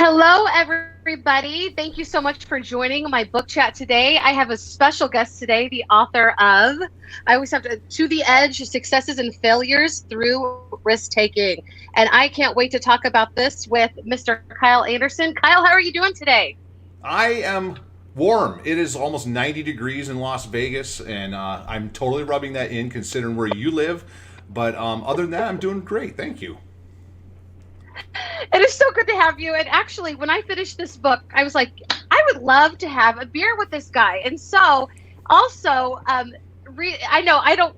Hello, everybody. Thank you so much for joining my book chat today. I have a special guest today, the author of, I always have to the Edge, Successes and Failures Through Risk Taking. And I can't wait to talk about this with Mr. Kyle Anderson. Kyle, how are you doing today? I am warm. It is almost 90 degrees in Las Vegas, and I'm totally rubbing that in considering where you live. But other than that, I'm doing great. Thank you. It is so good to have you. And actually, when I finished this book, I was like, I would love to have a beer with this guy. And so, also, I know I don't.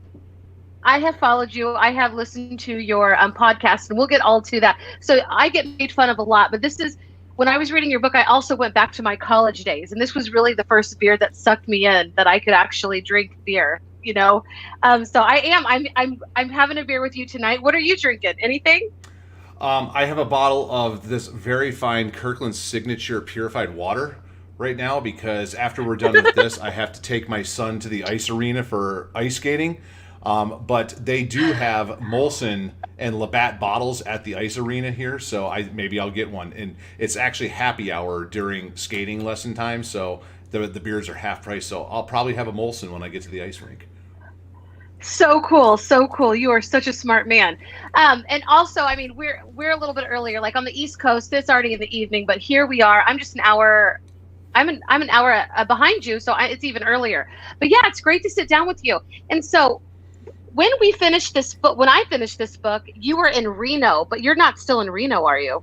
I have followed you. I have listened to your podcast, and we'll get all to that. So I get made fun of a lot, but this is when I was reading your book. I also went back to my college days, and this was really the first beer that sucked me in that I could actually drink beer. So I am. I'm having a beer with you tonight. What are you drinking? Anything? I have a bottle of this very fine Kirkland Signature purified water right now because after we're done with this, I have to take my son to the ice arena for ice skating. But they do have Molson and Labatt bottles at the ice arena here, so maybe I'll get one. And it's actually happy hour during skating lesson time, so the beers are half price. So I'll probably have a Molson when I get to the ice rink. So cool, so cool. You are such a smart man. And also, I mean, we're a little bit earlier. Like on the East Coast, it's already in the evening, but here we are. I'm just an hour. I'm an hour behind you, so it's even earlier. But yeah, it's great to sit down with you. And so when I finished this book, you were in Reno, but you're not still in Reno, are you?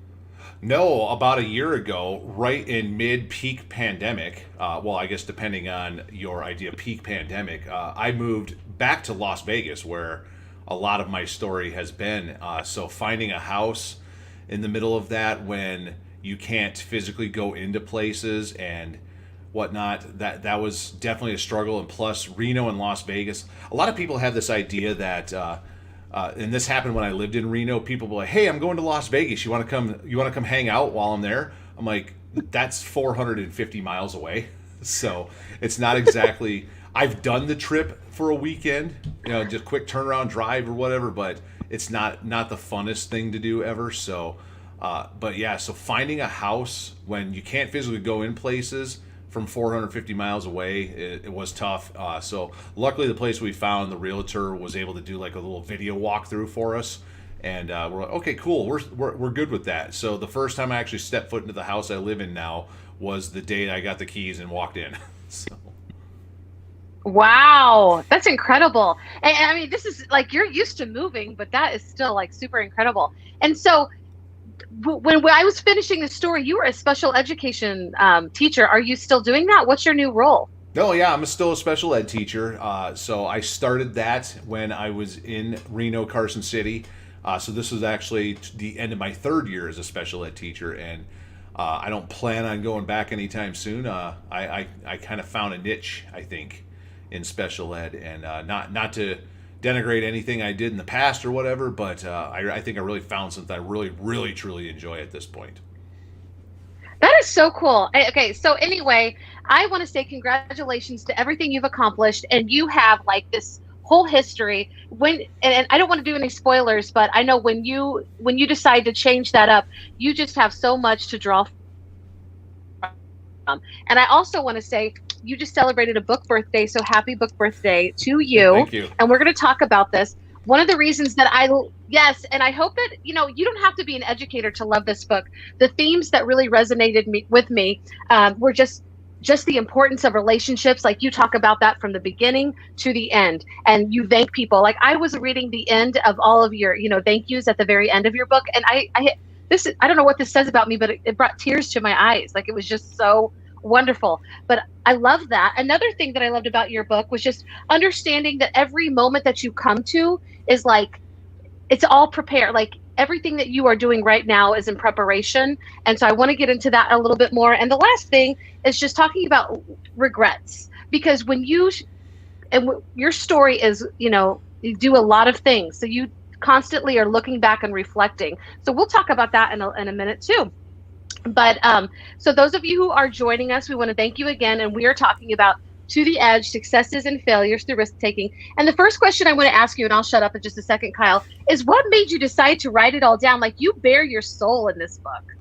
No, about a year ago, right in mid-peak pandemic, well, I guess depending on your idea of peak pandemic, I moved back to Las Vegas, where a lot of my story has been. So finding a house in the middle of that when you can't physically go into places and whatnot, that was definitely a struggle. And plus, Reno and Las Vegas, a lot of people have this idea that and this happened when I lived in Reno. People were like, "Hey, I'm going to Las Vegas. You want to come? You want to come hang out while I'm there?" I'm like, "That's 450 miles away." So it's not exactly. I've done the trip for a weekend, just quick turnaround drive or whatever, but it's not the funnest thing to do ever. So, but yeah, so finding a house when you can't physically go in places from 450 miles away, it was tough. So luckily the place we found, the realtor was able to do like a little video walkthrough for us. And we're like, okay, cool. We're good with that. So the first time I actually stepped foot into the house I live in now was the day I got the keys and walked in. So. Wow, that's incredible. And I mean, this is like you're used to moving, but that is still like super incredible. And so when I was finishing the story, you were a special education teacher. Are you still doing that? What's your new role? No, yeah, I'm still a special ed teacher. So I started that when I was in Reno, Carson City. So this was actually the end of my third year as a special ed teacher, and I don't plan on going back anytime soon. I kind of found a niche, I think, in special ed, and not to denigrate anything I did in the past or whatever, but I think I really found something I really, really, truly enjoy at this point. That is so cool. Okay, so anyway, I want to say congratulations to everything you've accomplished, and you have like this whole history. And I don't want to do any spoilers, but I know when you decide to change that up, you just have so much to draw from. And I also want to say you just celebrated a book birthday, so happy book birthday to you. Thank you. And we're going to talk about this. One of the reasons that yes, and I hope that, you don't have to be an educator to love this book. The themes that really resonated with me were just the importance of relationships. Like you talk about that from the beginning to the end, and you thank people. Like I was reading the end of all of your, thank yous at the very end of your book. And I don't know what this says about me, but it brought tears to my eyes. Like it was just so wonderful. But I love that. Another thing that I loved about your book was just understanding that every moment that you come to is like, it's all prepared. Like everything that you are doing right now is in preparation. And so I want to get into that a little bit more. And the last thing is just talking about regrets, because your story is, you do a lot of things. So you constantly are looking back and reflecting. So we'll talk about that in a minute too. But so those of you who are joining us, we want to thank you again. And we are talking about To the Edge, Successes and Failures Through Risk Taking. And the first question I want to ask you, and I'll shut up in just a second, Kyle, is what made you decide to write it all down? Like you bare your soul in this book.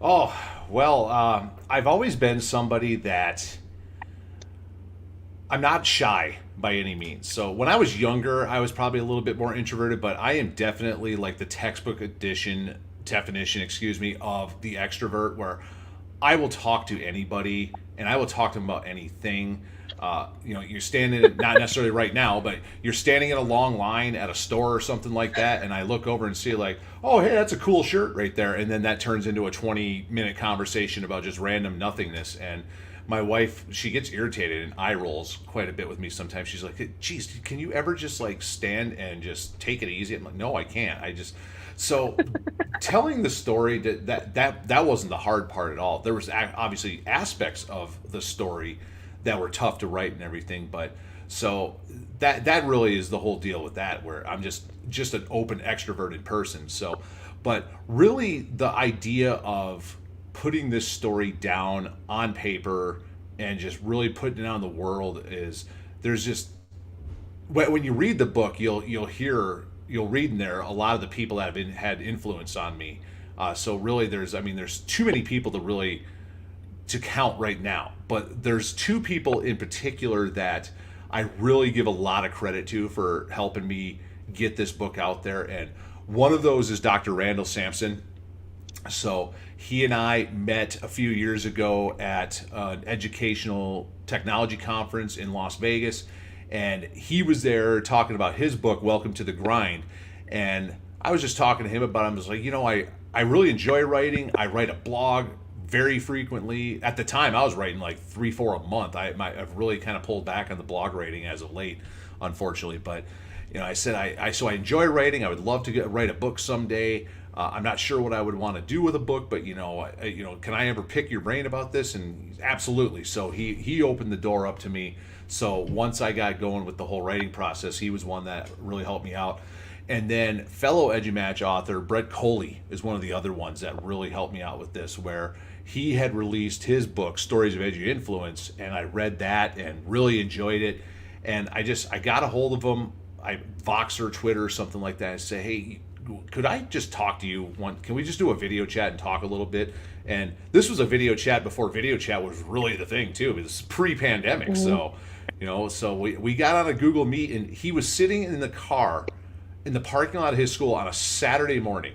Oh, well, I've always been somebody that I'm not shy by any means. So when I was younger, I was probably a little bit more introverted, but I am definitely like the textbook edition definition, excuse me, of the extrovert, where I will talk to anybody and I will talk to them about anything. You're standing, not necessarily right now, but you're standing in a long line at a store or something like that, and I look over and see like, oh, hey, that's a cool shirt right there, and then that turns into a 20-minute conversation about just random nothingness. And my wife, she gets irritated and eye rolls quite a bit with me sometimes. She's like, geez, can you ever just like stand and just take it easy? I'm like, no, I can't. I just so telling the story, that wasn't the hard part at all. There was obviously aspects of the story that were tough to write and everything, but so that really is the whole deal with that, where I'm just an open extroverted person. So but really the idea of putting this story down on paper and just really putting it on the world is, there's just, when you read the book, you'll read in there a lot of the people that had influence on me. So really, there's too many people to count right now, but there's two people in particular that I really give a lot of credit to for helping me get this book out there, and one of those is Dr. Randall Sampson. So he and I met a few years ago at an educational technology conference in Las Vegas, and he was there talking about his book, Welcome to the Grind. And I was just talking to him about it. I was like, I really enjoy writing. I write a blog very frequently. At the time, I was writing like 3, 4 a month. I've really kind of pulled back on the blog writing as of late, unfortunately. But I said I enjoy writing. I would love to write a book someday. I'm not sure what I would want to do with a book, but can I ever pick your brain about this? And absolutely. So he opened the door up to me. So once I got going with the whole writing process, he was one that really helped me out. And then fellow EduMatch author Brett Coley is one of the other ones that really helped me out with this, where he had released his book Stories of Edu Influence, and I read that and really enjoyed it. And I got a hold of him. I Voxer, Twitter, something like that, and say, hey, could I just talk to you? Can we just do a video chat and talk a little bit? And this was a video chat before video chat was really the thing too. It was pre-pandemic, so we got on a Google Meet, and he was sitting in the car in the parking lot of his school on a Saturday morning,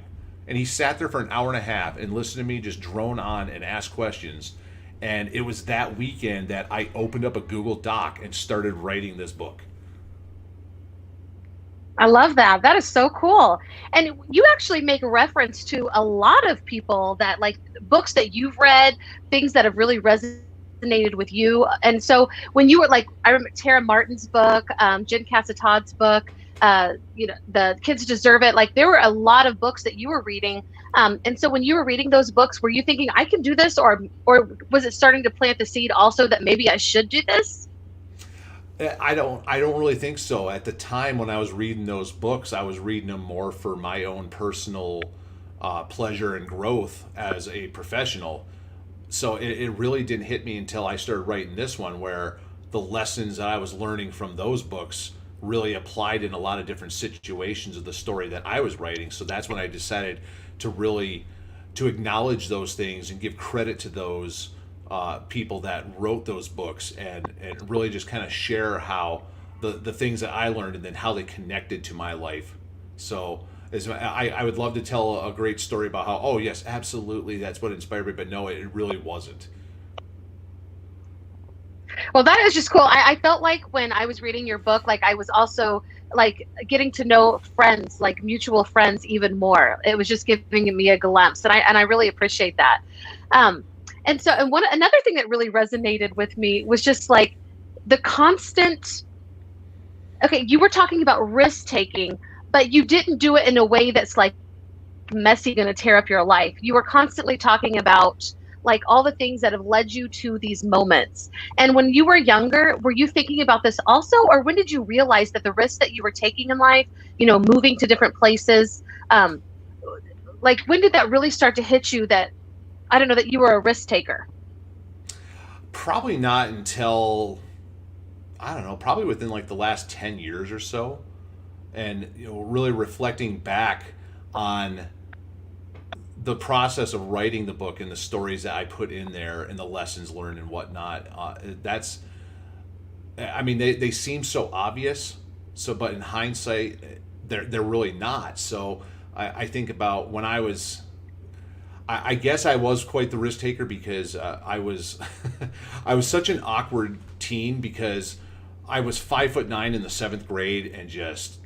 and he sat there for an hour and a half and listened to me just drone on and ask questions. And it was that weekend that I opened up a Google Doc and started writing this book. I love that. That is so cool. And you actually make reference to a lot of people that like books that you've read, things that have really resonated with you. And so when you were like, I remember Tara Martin's book, Jen Cassatod's book, The Kids Deserve It. Like there were a lot of books that you were reading. And so when you were reading those books, were you thinking I can do this, or was it starting to plant the seed also that maybe I should do this? I don't really think so. At the time when I was reading those books, I was reading them more for my own personal pleasure and growth as a professional. So it really didn't hit me until I started writing this one, where the lessons that I was learning from those books really applied in a lot of different situations of the story that I was writing. So that's when I decided to acknowledge those things and give credit to those people that wrote those books, and really just kind of share how the things that I learned and then how they connected to my life. So I would love to tell a great story about how, oh yes, absolutely, that's what inspired me, but no, it really wasn't. Well, that is just cool. I felt like when I was reading your book, like I was also like getting to know friends, like mutual friends, even more. It was just giving me a glimpse, and I really appreciate that. Um, and one another thing that really resonated with me was just like the constant. Okay, you were talking about risk taking, but you didn't do it in a way that's like messy, going to tear up your life. You were constantly talking about like all the things that have led you to these moments. And when you were younger, were you thinking about this also, or when did you realize that the risks that you were taking in life, moving to different places, like when did that really start to hit you that I don't know that you were a risk taker? Probably not until, I don't know, probably within like the last 10 years or so. And really reflecting back on the process of writing the book and the stories that I put in there and the lessons learned and whatnot, that's, I mean, they seem so obvious. So, but in hindsight, they're really not. So I think about when I was, I guess I was quite the risk taker because I was, I was such an awkward teen because I was 5'9" in the seventh grade and just,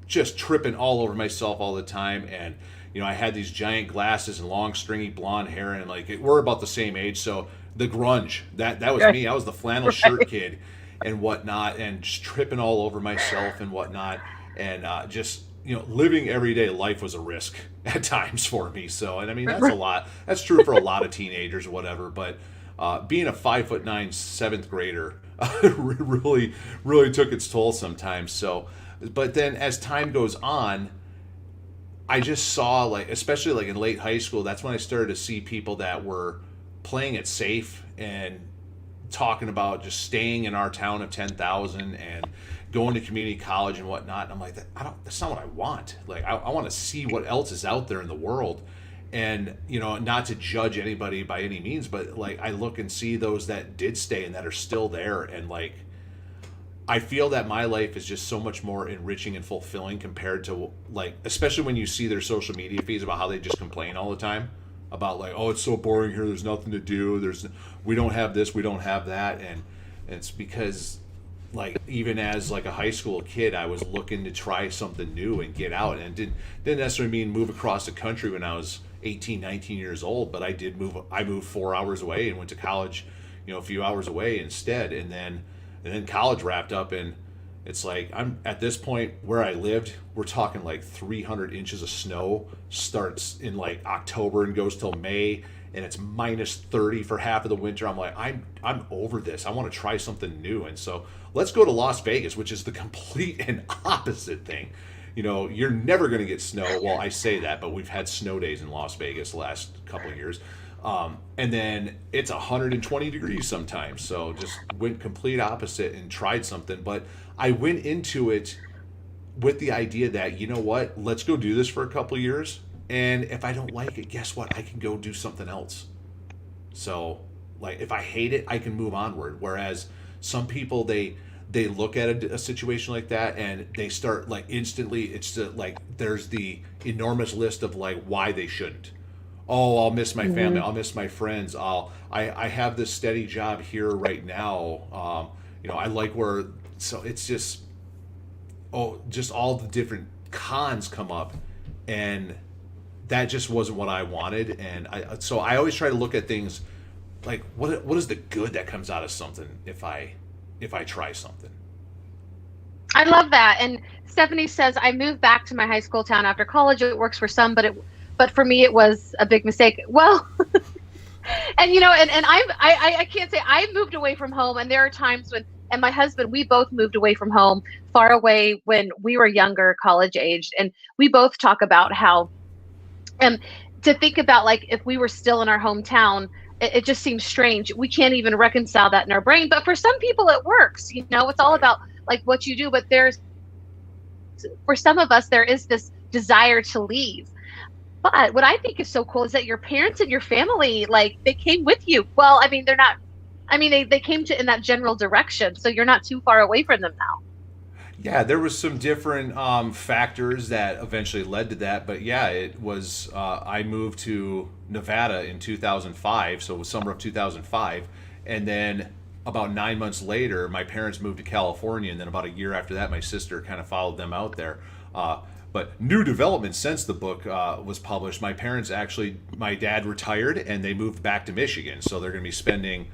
just tripping all over myself all the time. And, I had these giant glasses and long stringy blonde hair and like, we're about the same age. So the grunge, that was Right. me. I was the flannel shirt kid and whatnot, and just tripping all over myself and whatnot. And just, living everyday life was a risk at times for me. So, and I mean, that's a Right. lot. That's true for a lot of teenagers or whatever. But being a 5'9" seventh grader really, really took its toll sometimes. So, but then as time goes on, I just saw, like, especially like in late high school, that's when I started to see people that were playing it safe and talking about just staying in our town of 10,000 and going to community college and whatnot. And I'm like, that's not what I want. Like, I want to see what else is out there in the world. And, not to judge anybody by any means, but like, I look and see those that did stay and that are still there. And like, I feel that my life is just so much more enriching and fulfilling compared to, like, especially when you see their social media feeds about how they just complain all the time about, like, oh, it's so boring here, there's nothing to do, we don't have this, we don't have that. And it's because, like, even as like a high school kid, I was looking to try something new and get out, and it didn't necessarily mean move across the country when I was 18, 19 years old, but I moved 4 hours away and went to college, a few hours away instead. And then college wrapped up, and it's like, I'm at this point where I lived, we're talking like 300 inches of snow, starts in like October and goes till May, and it's minus 30 for half of the winter. I'm like, I'm over this. I want to try something new. And so let's go to Las Vegas, which is the complete and opposite thing. You're never going to get snow. Well, I say that, but we've had snow days in Las Vegas the last couple of years. And then it's 120 degrees sometimes. So just went complete opposite and tried something. But I went into it with the idea that, you know what, let's go do this for a couple of years. And if I don't like it, guess what? I can go do something else. So, like, if I hate it, I can move onward. Whereas some people, they look at a situation like that and they start, like, instantly, like, there's the enormous list of like why they shouldn't. Oh, I'll miss my family, Mhm. I'll miss my friends, I have this steady job here right now, I like where. So it's just, just all the different cons come up, and that just wasn't what I wanted. And I always try to look at things like, what is the good that comes out of something if I try something. I love that. And Stephanie says, I moved back to my high school town after college. It works for some, but for me, it was a big mistake. Well, and and I can't say I moved away from home. And there are times when, and my husband, we both moved away from home, far away when we were younger, college aged. And we both talk about how, um, to think about, like, if we were still in our hometown, it just seems strange. We can't even reconcile that in our brain. But for some people, it works. It's all Right. about like what you do. But for some of us, there is this desire to leave. But what I think is so cool is that your parents and your family, like, they came with you. Well, I mean, they're not, I mean, they came to in that general direction. So you're not too far away from them now. Yeah, there was some different factors that eventually led to that, but yeah, it was. I moved to Nevada in 2005, so it was summer of 2005, and then about 9 months later, my parents moved to California, and then about a year after that, my sister kind of followed them out there. But new development since the book was published. My dad retired, and they moved back to Michigan, so they're going to be spending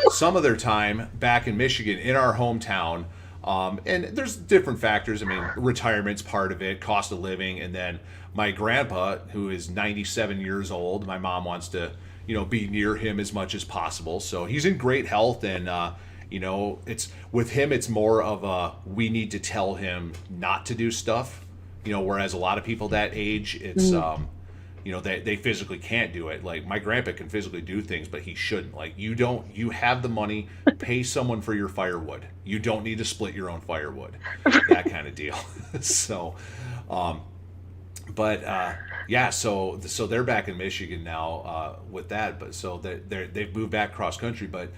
some of their time back in Michigan in our hometown. And there's different factors. I mean, retirement's part of it, cost of living, and then my grandpa, who is 97 years old, my mom wants to, be near him as much as possible. So he's in great health, and it's with him. It's more of a, we need to tell him not to do stuff. Whereas a lot of people that age, it's Mm. they physically can't do it. Like, my grandpa can physically do things, but he shouldn't. Like, you have the money, pay someone for your firewood. You don't need to split your own firewood, that kind of deal. So, but Yeah, so they're back in Michigan now with that, but so they've moved back cross country. But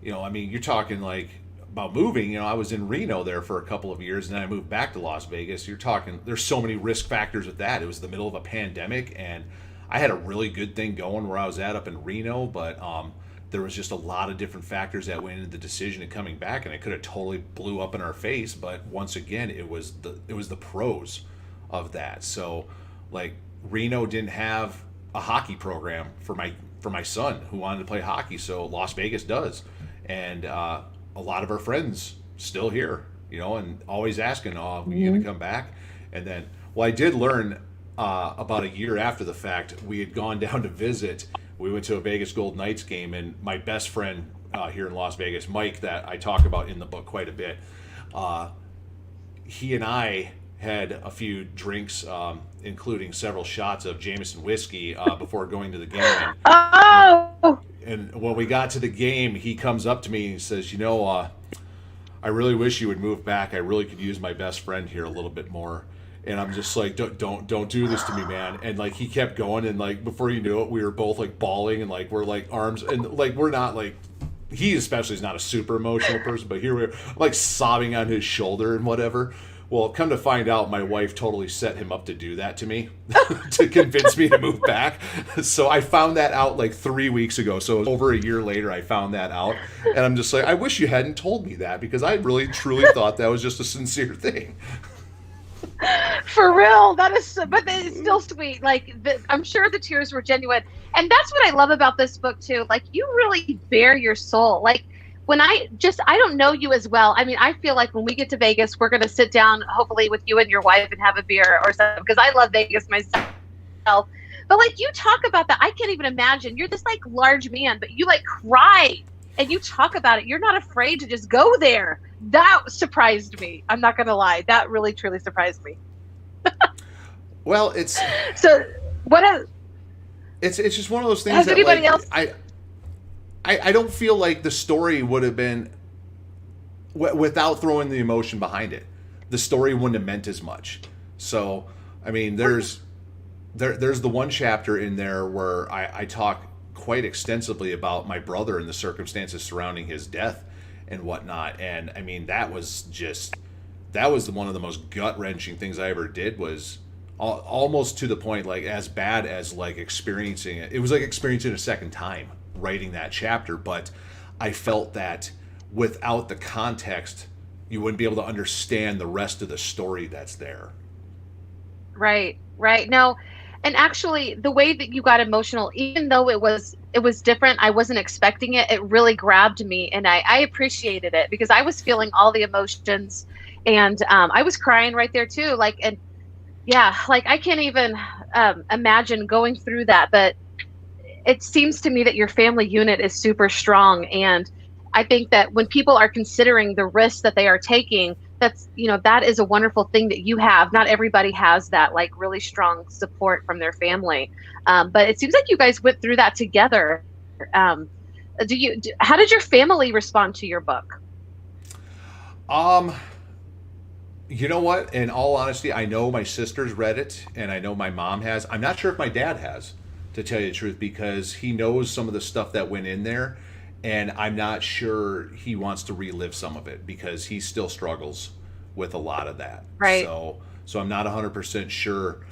I mean, you're talking like about moving. I was in Reno there for a couple of years, and then I moved back to Las Vegas. You're talking, there's so many risk factors with that. It was the middle of a pandemic, and I had a really good thing going where I was at up in Reno, but there was just a lot of different factors that went into the decision of coming back, and it could have totally blew up in our face. But once again, it was the pros of that. So, like, Reno didn't have a hockey program for my son who wanted to play hockey, so Las Vegas does, and a lot of our friends still here, and always asking, "Oh, are you gonna come back?" And then, well, I did learn about a year after the fact, we had gone down to visit. We went to a Vegas Gold Knights game, and my best friend here in Las Vegas, Mike, that I talk about in the book quite a bit, he and I had a few drinks, including several shots of Jameson whiskey before going to the game. Oh, And when we got to the game, he comes up to me and he says, I really wish you would move back. I really could use my best friend here a little bit more. And I'm just like, don't do this to me, man. And like he kept going, and like before you knew it, we were both like bawling, and like we're like arms, and like we're not like, he especially is not a super emotional person, but here we're like sobbing on his shoulder and whatever. Well, come to find out, my wife totally set him up to do that to me, to convince me to move back. So I found that out like 3 weeks ago. So over a year later, I found that out. And I'm just like, I wish you hadn't told me that, because I really, truly thought that was just a sincere thing. for real. That is, but it's still sweet. Like, I'm sure the tears were genuine. And that's what I love about this book too. Like, you really bare your soul. Like, when I don't know you as well. I mean, I feel like when we get to Vegas, we're going to sit down, hopefully with you and your wife, and have a beer or something, because I love Vegas myself. But like, you talk about that, I can't even imagine. You're this like large man, but you like cry and you talk about it. You're not afraid to just go there. That surprised me. I'm not going to lie. That really, truly surprised me. Well, it's So what it's just one of those things has that anybody like else? I don't feel like the story would have been without throwing the emotion behind it. The story wouldn't have meant as much. So, I mean, there's the one chapter in there where I talk quite extensively about my brother and the circumstances surrounding his death and whatnot. And I mean, that was one of the most gut wrenching things I ever did. Was almost to the point, like, as bad as like experiencing it. It was like experiencing it a second time writing that chapter, but I felt that without the context, you wouldn't be able to understand the rest of the story that's there. Right, right. No, and actually the way that you got emotional, even though it was different, I wasn't expecting it. It really grabbed me, and I appreciated it, because I was feeling all the emotions, and I was crying right there too. Like, and yeah, like I can't even imagine going through that. But it seems to me that your family unit is super strong, and I think that when people are considering the risks that they are taking, that is a wonderful thing that you have. Not everybody has that, like, really strong support from their family, but it seems like you guys went through that together. How did your family respond to your book? Um, you know what? In all honesty, I know my sister's read it, and I know my mom has. I'm not sure if my dad has, to tell you the truth, because he knows some of the stuff that went in there, and I'm not sure he wants to relive some of it, because he still struggles with a lot of that. Right. So I'm not 100% sure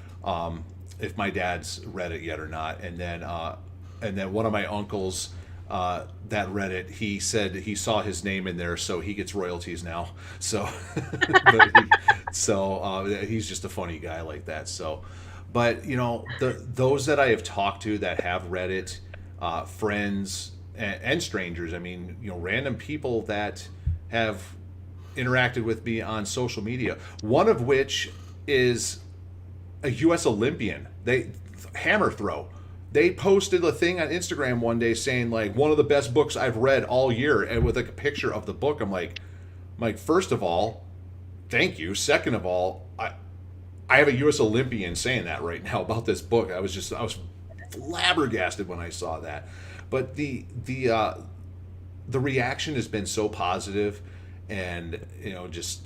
if my dad's read it yet or not. And then one of my uncles that read it, he said he saw his name in there, so he gets royalties now. So, he's just a funny guy like that. So, but those that I have talked to that have read it, friends and strangers. I mean, random people that have interacted with me on social media. One of which is a U.S. Olympian. They hammer throw. They posted a thing on Instagram one day saying, like, one of the best books I've read all year, and with like a picture of the book. I'm like, first of all, thank you. Second of all, I have a U.S. Olympian saying that right now about this book. I was flabbergasted when I saw that. But the reaction has been so positive, And just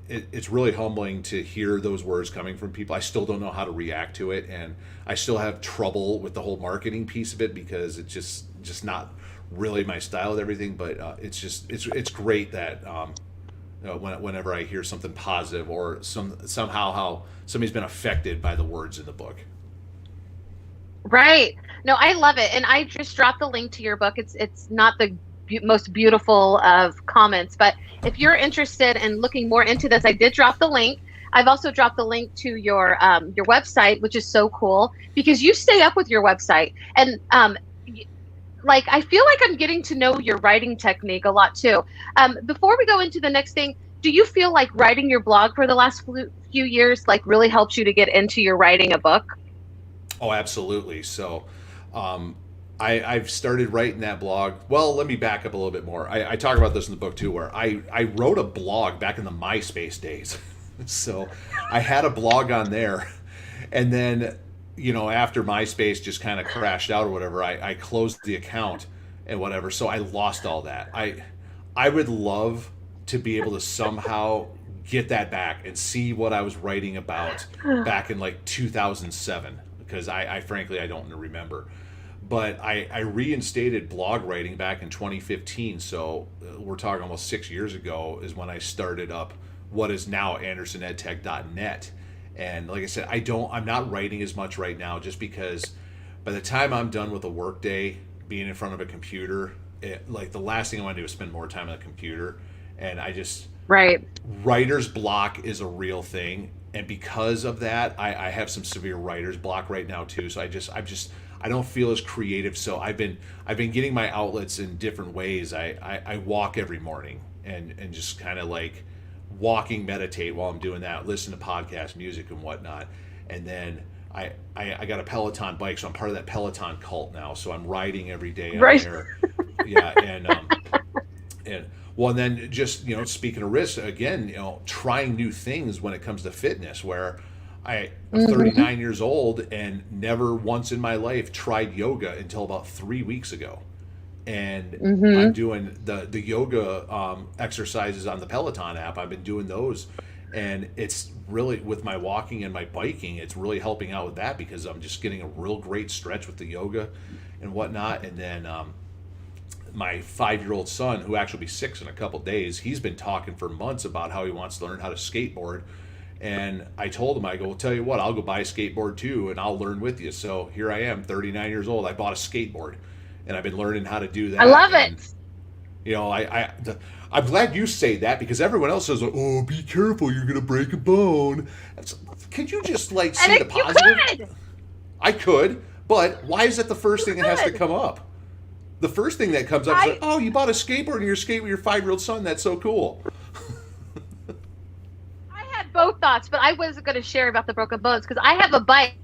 it's really humbling to hear those words coming from people. I still don't know how to react to it, and I still have trouble with the whole marketing piece of it because it's just not really my style with everything. But it's great that whenever I hear something positive or somehow how somebody's been affected by the words in the book. Right. No, I love it. And I just dropped the link to your book. It's not the most beautiful of comments, but if you're interested in looking more into this, I did drop the link. I've also dropped the link to your website, which is so cool because you stay up with your website. And like I feel like I'm getting to know your writing technique a lot too. Before we go into the next thing, do you feel like writing your blog for the last few years like really helped you to get into your writing a book? Oh, absolutely. So, I've started writing that blog. Well, let me back up a little bit more. I talk about this in the book too, where I wrote a blog back in the MySpace days. So I had a blog on there. And then, after MySpace just kind of crashed out or whatever, I closed the account and whatever. So I lost all that. I would love to be able to somehow get that back and see what I was writing about back in like 2007, because I frankly, I don't remember. But I reinstated blog writing back in 2015. So we're talking almost 6 years ago is when I started up what is now andersonedtech.net. And like I said, I'm not writing as much right now just because by the time I'm done with a work day, being in front of a computer, like the last thing I want to do is spend more time on the computer. And Right. writer's block is a real thing. And because of that, I have some severe writer's block right now too. So I don't feel as creative. So I've been getting my outlets in different ways. I walk every morning and just kind of like walking, meditate while I'm doing that, listen to podcast music and whatnot. And then I got a Peloton bike, so I'm part of that Peloton cult now. So I'm riding every day on Right. there. Yeah, and well, and then just speaking of risks again, trying new things when it comes to fitness. Where I'm 39 years old and never once in my life tried yoga until about 3 weeks ago, and I'm doing the yoga exercises on the Peloton app. I've been doing those, and it's really with my walking and my biking. It's really helping out with that because I'm just getting a real great stretch with the yoga and whatnot, and then. My 5-year-old son, who actually will be 6 in a couple days, he's been talking for months about how he wants to learn how to skateboard. And I told him, I go, well, tell you what, I'll go buy a skateboard too, and I'll learn with you. So here I am, 39 years old. I bought a skateboard, and I've been learning how to do that. I love and, it. I'm glad you say that because everyone else says, oh, be careful, you're going to break a bone. Could you just like see the positive? You could. I could, but why is that the first thing that has to come up? The first thing that comes up is like, oh, you bought a skateboard and you're skating with your 5-year-old son. That's so cool. I had both thoughts, but I wasn't going to share about the broken bones because I have a bike.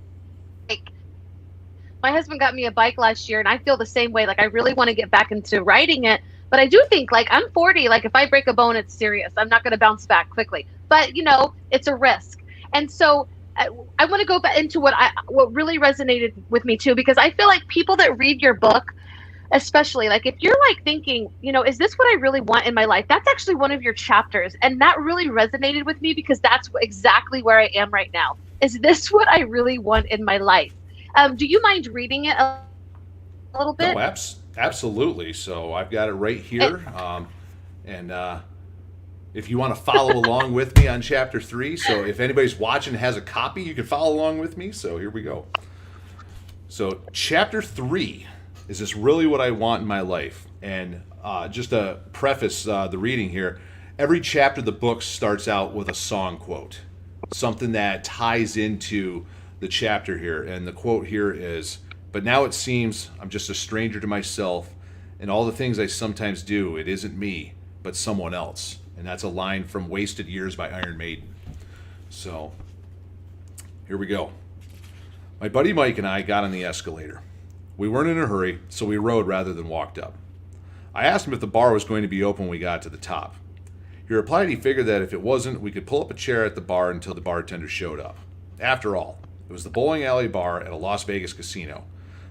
My husband got me a bike last year, and I feel the same way. Like, I really want to get back into riding it, but I do think, like, I'm 40. Like, if I break a bone, it's serious. I'm not going to bounce back quickly. But, it's a risk. And so I want to go back into what really resonated with me, too, because I feel like people that read your book, especially like if you're like thinking, is this what I really want in my life? That's actually one of your chapters. And that really resonated with me because that's exactly where I am right now. Is this what I really want in my life? Do you mind reading it a little bit? No, absolutely. So I've got it right here. And if you want to follow along with me on chapter 3, so if anybody's watching and has a copy, you can follow along with me. So here we go. So chapter 3. Is this really what I want in my life? And just to preface the reading here, every chapter of the book starts out with a song quote, something that ties into the chapter here. And the quote here is, "But now it seems I'm just a stranger to myself, and all the things I sometimes do, it isn't me, but someone else." And that's a line from Wasted Years by Iron Maiden. So here we go. My buddy Mike and I got on the escalator. We weren't in a hurry, so we rode rather than walked up. I asked him if the bar was going to be open when we got to the top. He replied he figured that if it wasn't, we could pull up a chair at the bar until the bartender showed up. After all, it was the bowling alley bar at a Las Vegas casino.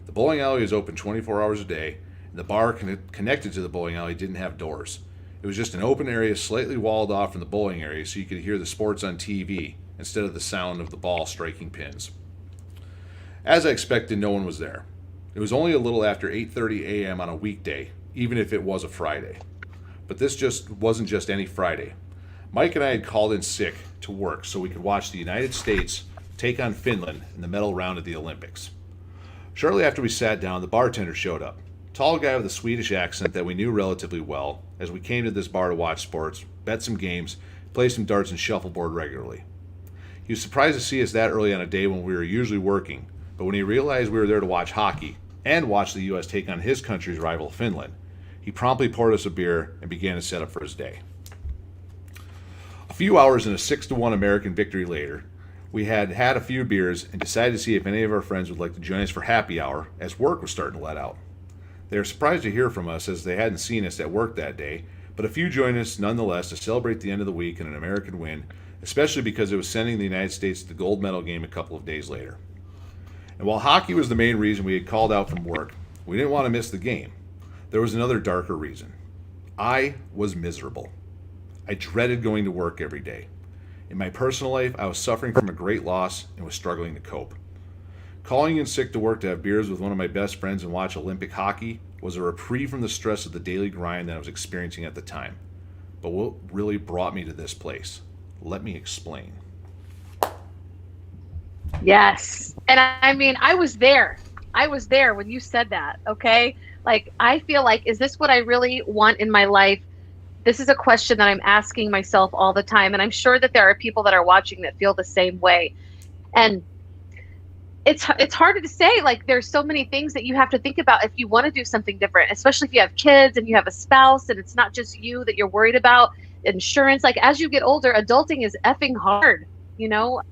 The bowling alley is open 24 hours a day, and the bar connected to the bowling alley didn't have doors. It was just an open area slightly walled off from the bowling area so you could hear the sports on TV instead of the sound of the ball striking pins. As I expected, no one was there. It was only a little after 8:30 a.m. on a weekday, even if it was a Friday. But this just wasn't just any Friday. Mike and I had called in sick to work so we could watch the United States take on Finland in the medal round of the Olympics. Shortly after we sat down, the bartender showed up. Tall guy with a Swedish accent that we knew relatively well, as we came to this bar to watch sports, bet some games, play some darts, and shuffleboard regularly. He was surprised to see us that early on a day when we were usually working, but when he realized we were there to watch hockey and watch the U.S. take on his country's rival, Finland, he promptly poured us a beer and began to set up for his day. A few hours and a 6-1 American victory later, we had had a few beers and decided to see if any of our friends would like to join us for happy hour as work was starting to let out. They were surprised to hear from us as they hadn't seen us at work that day, but a few joined us nonetheless to celebrate the end of the week and an American win, especially because it was sending the United States to the gold medal game a couple of days later. And while hockey was the main reason we had called out from work, we didn't want to miss the game. There was another darker reason. I was miserable. I dreaded going to work every day. In my personal life, I was suffering from a great loss and was struggling to cope. Calling in sick to work to have beers with one of my best friends and watch Olympic hockey was a reprieve from the stress of the daily grind that I was experiencing at the time. But what really brought me to this place? Let me explain. Yes. And I mean, I was there. I was there when you said that, okay? Like, I feel like, is this what I really want in my life? This is a question that I'm asking myself all the time. And I'm sure that there are people that are watching that feel the same way. And it's harder to say. Like, there's so many things that you have to think about if you want to do something different, especially if you have kids and you have a spouse and it's not just you that you're worried about. Insurance, like, as you get older, adulting is effing hard, you know?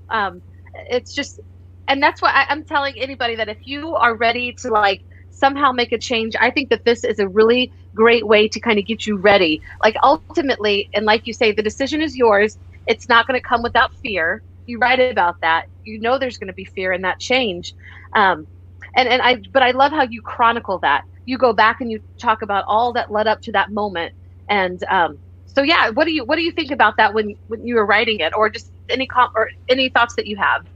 It's just, and that's why I'm telling anybody that if you are ready to like somehow make a change, I think that this is a really great way to kind of get you ready. Like, ultimately, and like you say, the decision is yours. It's not going to come without fear. You write about that. You know there's going to be fear in that change. But I love how you chronicle that. You go back and you talk about all that led up to that moment. And so yeah, what do you think about that when you were writing it, or just any thoughts that you have?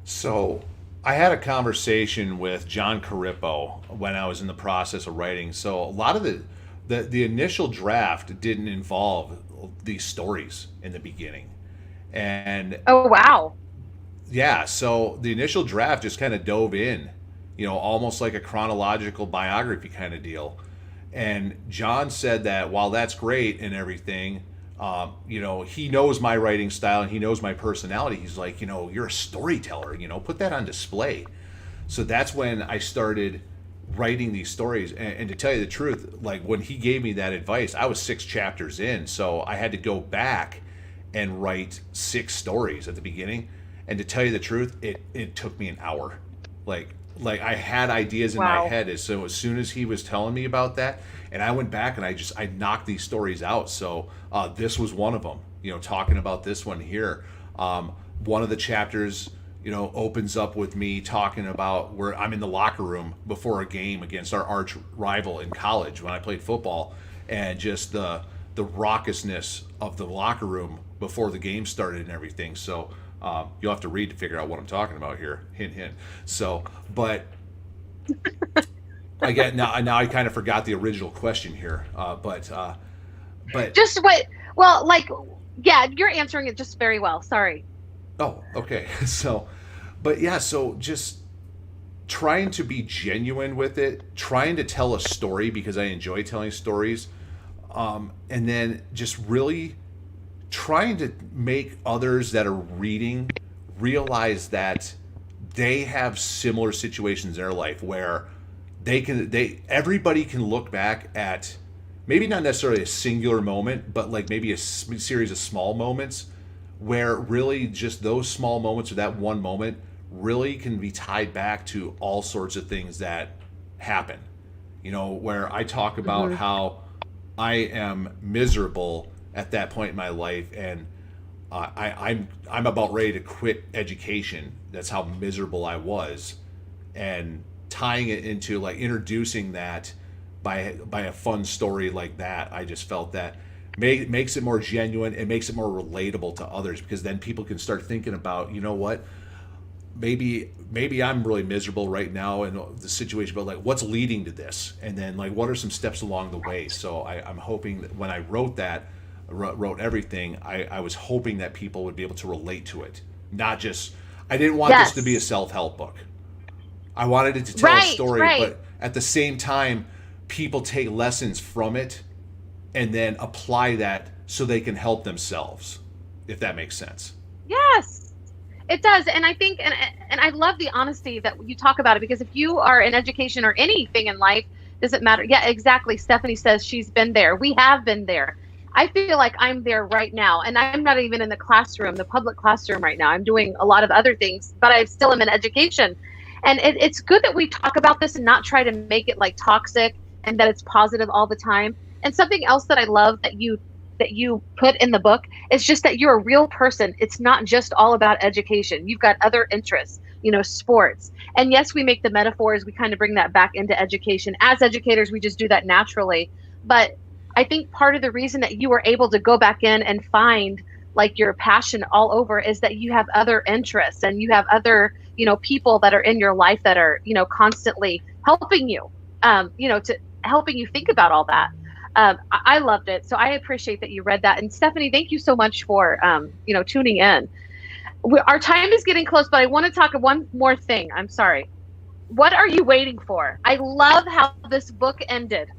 So I had a conversation with John Carippo when I was in the process of writing. So a lot of the initial draft didn't involve these stories in the beginning. And Oh, wow. yeah, so the initial draft just kind of dove in, almost like a chronological biography kind of deal. And John said that while that's great and everything, he knows my writing style and he knows my personality. He's like, you're a storyteller, put that on display. So that's when I started writing these stories. And to tell you the truth, like when he gave me that advice, I was 6 chapters in. So I had to go back and write 6 stories at the beginning. And to tell you the truth, it took me an hour. Like I had ideas in my Wow. head. So as soon as he was telling me about that, and I went back and I knocked these stories out. So this was one of them. Talking about this one here. One of the chapters, opens up with me talking about where I'm in the locker room before a game against our arch rival in college when I played football, and just the raucousness of the locker room before the game started and everything. So you'll have to read to figure out what I'm talking about here. Hint, hint. So, but I get now. Now I kind of forgot the original question here. But Just what? Well, like, yeah, you're answering it just very well. Sorry. oh, okay. So, but yeah. So just trying to be genuine with it, trying to tell a story because I enjoy telling stories, and then just really trying to make others that are reading realize that they have similar situations in their life where everybody can look back at maybe not necessarily a singular moment, but like maybe a series of small moments where really just those small moments or that one moment really can be tied back to all sorts of things that happen. Where I talk about Hmm. how I am miserable at that point in my life, and I'm about ready to quit education. That's how miserable I was, and tying it into like introducing that by a fun story like that. I just felt that makes it more genuine. It makes it more relatable to others, because then people can start thinking about, you know what, maybe I'm really miserable right now in the situation, but like what's leading to this, and then like what are some steps along the way. So I'm hoping that when I wrote everything, I was hoping that people would be able to relate to it, not just, I didn't want this to be a Yes. self-help book. I wanted it to tell a Right, story, right. but at the same time, people take lessons from it and then apply that so they can help themselves, if that makes sense. Yes. It does. And I think and I love the honesty that you talk about it, because if you are in education or anything in life, doesn't matter. Yeah, exactly. Stephanie says she's been there. We have been there. I feel like I'm there right now. And I'm not even in the classroom, the public classroom right now. I'm doing a lot of other things, but I still am in education. And it's good that we talk about this and not try to make it like toxic and that it's positive all the time. And something else that I love that you put in the book is just that you're a real person. It's not just all about education. You've got other interests, sports. And yes, we make the metaphors, we kind of bring that back into education. As educators, we just do that naturally. But I think part of the reason that you were able to go back in and find like your passion all over is that you have other interests and you have other, people that are in your life that are, constantly helping you, to helping you think about all that. I loved it. So I appreciate that you read that. And Stephanie, thank you so much for, tuning in. Our time is getting close, but I want to talk one more thing. I'm sorry. What are you waiting for? I love how this book ended.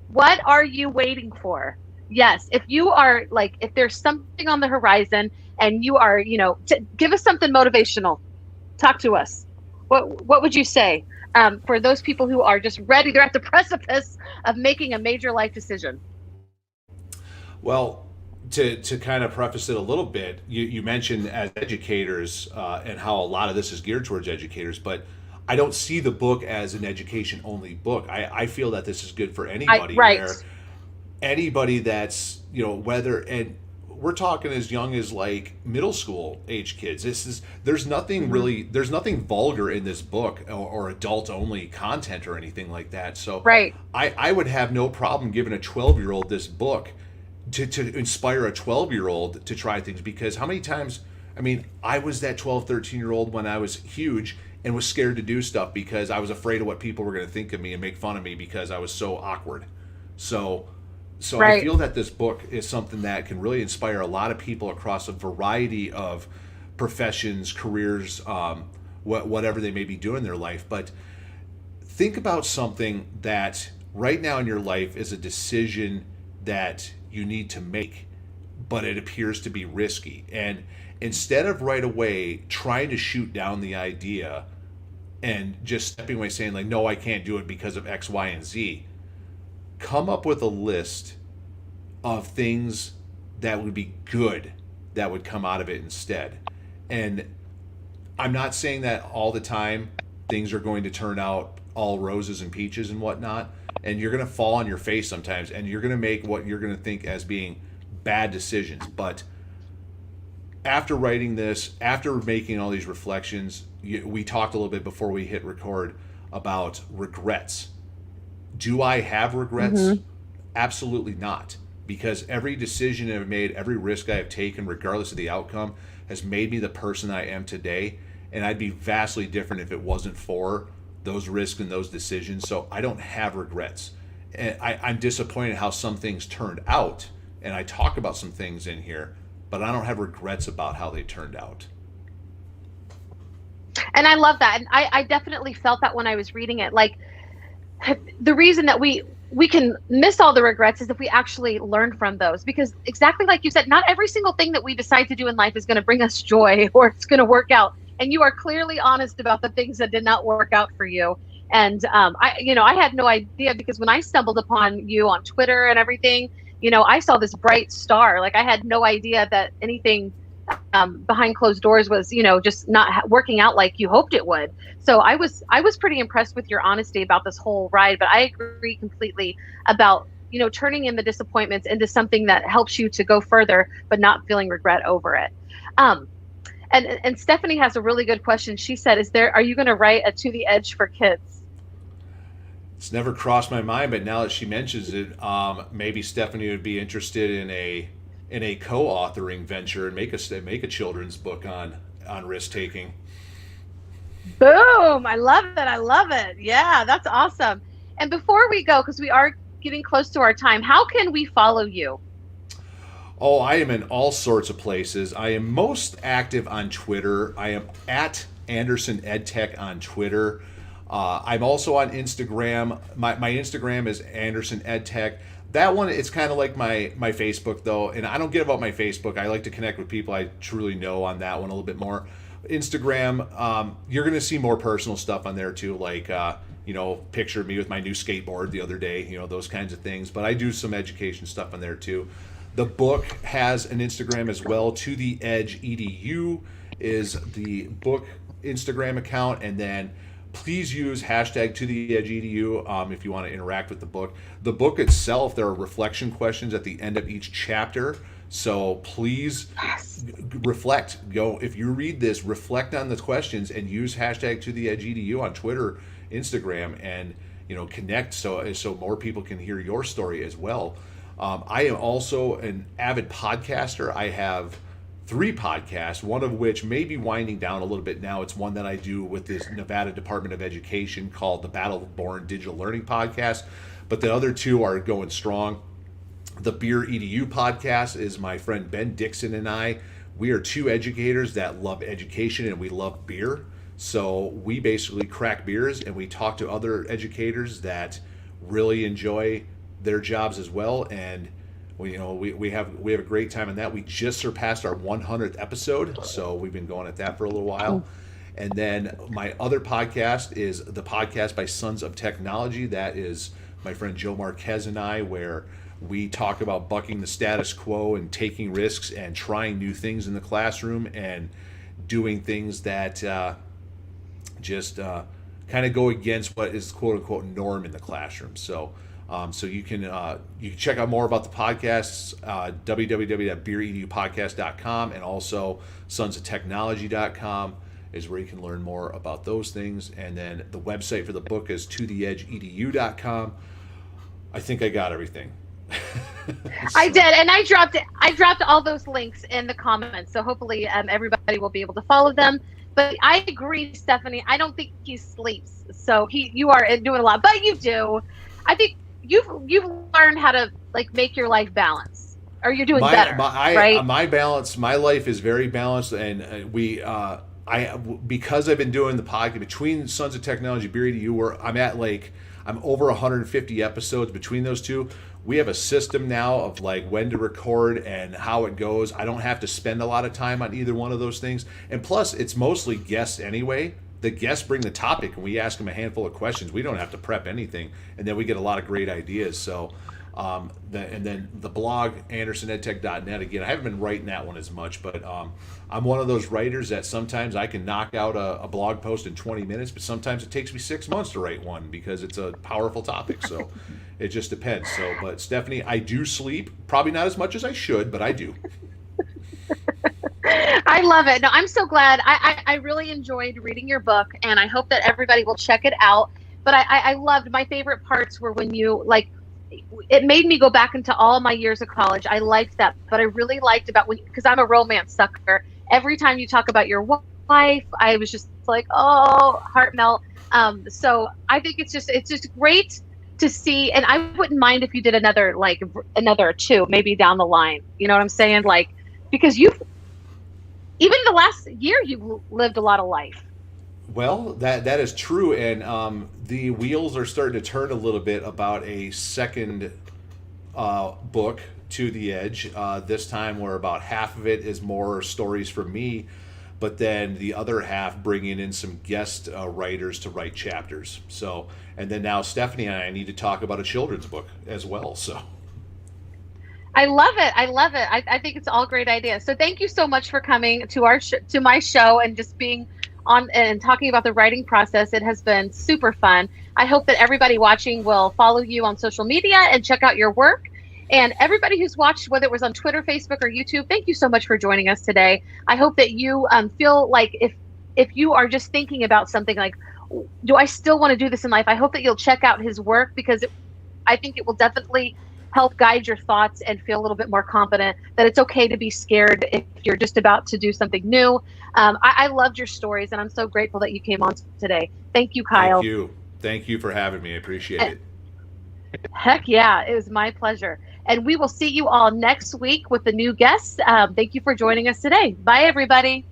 What are you waiting for? Yes, if you are like, if there's something on the horizon and you are, give us something motivational. Talk to us. What would you say for those people who are just ready? They're at the precipice of making a major life decision. Well, to kind of preface it a little bit, you mentioned as educators and how a lot of this is geared towards educators, but I don't see the book as an education only book. I feel that this is good for anybody, Right. where anybody that's, whether, and we're talking as young as like middle school age kids. There's nothing Hmm. really, there's nothing vulgar in this book, or adult only content or anything like that. So Right. I would have no problem giving a 12-year-old this book to inspire a 12-year-old to try things, because how many times, I mean, I was that 12, 13-year-old when I was huge and was scared to do stuff because I was afraid of what people were going to think of me and make fun of me because I was so awkward. So I Right. feel that this book is something that can really inspire a lot of people across a variety of professions, careers, whatever they may be doing in their life. But think about something that right now in your life is a decision that you need to make, but it appears to be risky. And instead of right away trying to shoot down the idea and just stepping away saying, like, no, I can't do it because of X, Y, and Z, come up with a list of things that would be good that would come out of it instead. And I'm not saying that all the time things are going to turn out all roses and peaches and whatnot. And you're going to fall on your face sometimes, and you're going to make what you're going to think as being bad decisions. But after writing this, after making all these reflections, we talked a little bit before we hit record about regrets. Do I have regrets? Hmm. Absolutely not. Because every decision I've made, every risk I have taken, regardless of the outcome, has made me the person I am today. And I'd be vastly different if it wasn't for those risks and those decisions. So I don't have regrets. And I'm disappointed how some things turned out. And I talk about some things in here, but I don't have regrets about how they turned out. And I love that. And I definitely felt that when I was reading it. Like the reason that we can miss all the regrets is if we actually learn from those, because exactly like you said, not every single thing that we decide to do in life is going to bring us joy or it's going to work out, and you are clearly honest about the things that did not work out for you. And I had no idea, because when I stumbled upon you on Twitter and everything, I saw this bright star. Like I had no idea that anything behind closed doors was, just not working out like you hoped it would. So I was pretty impressed with your honesty about this whole ride. But I agree completely about, turning in the disappointments into something that helps you to go further, but not feeling regret over it. Um, and Stephanie has a really good question. She said, are you going to write a To the Edge for kids? It's never crossed my mind, but now that she mentions it, maybe Stephanie would be interested in a co-authoring venture and make a children's book on risk taking. Boom. I love it. I love it. Yeah, that's awesome. And before we go, because we are getting close to our time, how can we follow you? Oh, I am in all sorts of places. I am most active on Twitter. I am at Anderson EdTech on Twitter. I'm also on Instagram. My Instagram is Anderson EdTech. That one, it's kind of like my Facebook, though, and I don't give out my Facebook. I like to connect with people I truly know on that one a little bit more. Instagram, you're going to see more personal stuff on there, too, like, picture of me with my new skateboard the other day, those kinds of things. But I do some education stuff on there, too. The book has an Instagram as well. To the Edge EDU is the book Instagram account, and then please use hashtag To the Edge EDU if you want to interact with the book. The book itself, there are reflection questions at the end of each chapter. So please Yes. reflect. Go if you read this, reflect on the questions and use hashtag To the Edge EDU on Twitter, Instagram, and connect so more people can hear your story as well. I am also an avid podcaster. I have 3 podcasts, one of which may be winding down a little bit now. It's one that I do with this Nevada Department of Education called the Battleborn Digital Learning Podcast. But the other 2 are going strong. The Beer EDU podcast is my friend Ben Dixon and I. We are 2 educators that love education and we love beer. So we basically crack beers and we talk to other educators that really enjoy their jobs as well, and we have a great time in that. We just surpassed our 100th episode, so we've been going at that for a little while. And then my other podcast is the podcast by Sons of Technology. That is my friend Joe Marquez and I, where we talk about bucking the status quo and taking risks and trying new things in the classroom and doing things that just kind of go against what is quote unquote norm in the classroom. So you can check out more about the podcasts, www.beeredupodcast.com, and also sonsoftechnology.com is where you can learn more about those things. And then the website for the book is totheedgeedu.com. I think I got everything. I did, and I dropped all those links in the comments, so hopefully everybody will be able to follow them. But I agree, Stephanie. I don't think he sleeps, so you are doing a lot, but you do. I think you've learned how to make your life balance, or you're doing better, right? My balance, my life is very balanced, and because I've been doing the podcast between Sons of Technology, Beer EDU, where I'm over 150 episodes between those 2. We have a system now of when to record and how it goes. I don't have to spend a lot of time on either one of those things, and plus it's mostly guests anyway. The guests bring the topic and we ask them a handful of questions. We don't have to prep anything, and then we get a lot of great ideas. So and then the blog andersonedtech.net, again, I haven't been writing that one as much, but I'm one of those writers that sometimes I can knock out a blog post in 20 minutes, but sometimes it takes me 6 months to write one because it's a powerful topic. So it just depends. So but Stephanie, I do sleep, probably not as much as I should, but I do. I love it. No, I'm so glad. I really enjoyed reading your book, and I hope that everybody will check it out. But I loved, my favorite parts were when it made me go back into all my years of college. I liked that, but I really liked because I'm a romance sucker. Every time you talk about your wife, I was just like, oh, heart melt. So I think it's just great to see, and I wouldn't mind if you did another 2 maybe down the line. You know what I'm saying? Because even the last year, you've lived a lot of life. Well, that is true, and the wheels are starting to turn a little bit about a second book, To the Edge. This time, where about half of it is more stories from me, but then the other half bringing in some guest writers to write chapters. So, and then now Stephanie and I need to talk about a children's book as well. So. I love it. I love it. I think it's all great ideas. So thank you so much for coming to to my show and just being on and talking about the writing process. It has been super fun. I hope that everybody watching will follow you on social media and check out your work. And everybody who's watched, whether it was on Twitter, Facebook, or YouTube, thank you so much for joining us today. I hope that you feel like if you are just thinking about something like, do I still want to do this in life? I hope that you'll check out his work, because I think it will definitely help guide your thoughts and feel a little bit more confident that it's okay to be scared if you're just about to do something new. I loved your stories, and I'm so grateful that you came on today. Thank you, Thank Kyle. you. Thank you for having me. I appreciate And it. heck yeah, it was my pleasure. And we will see you all next week with the new guests. Thank you for joining us today. Bye, everybody.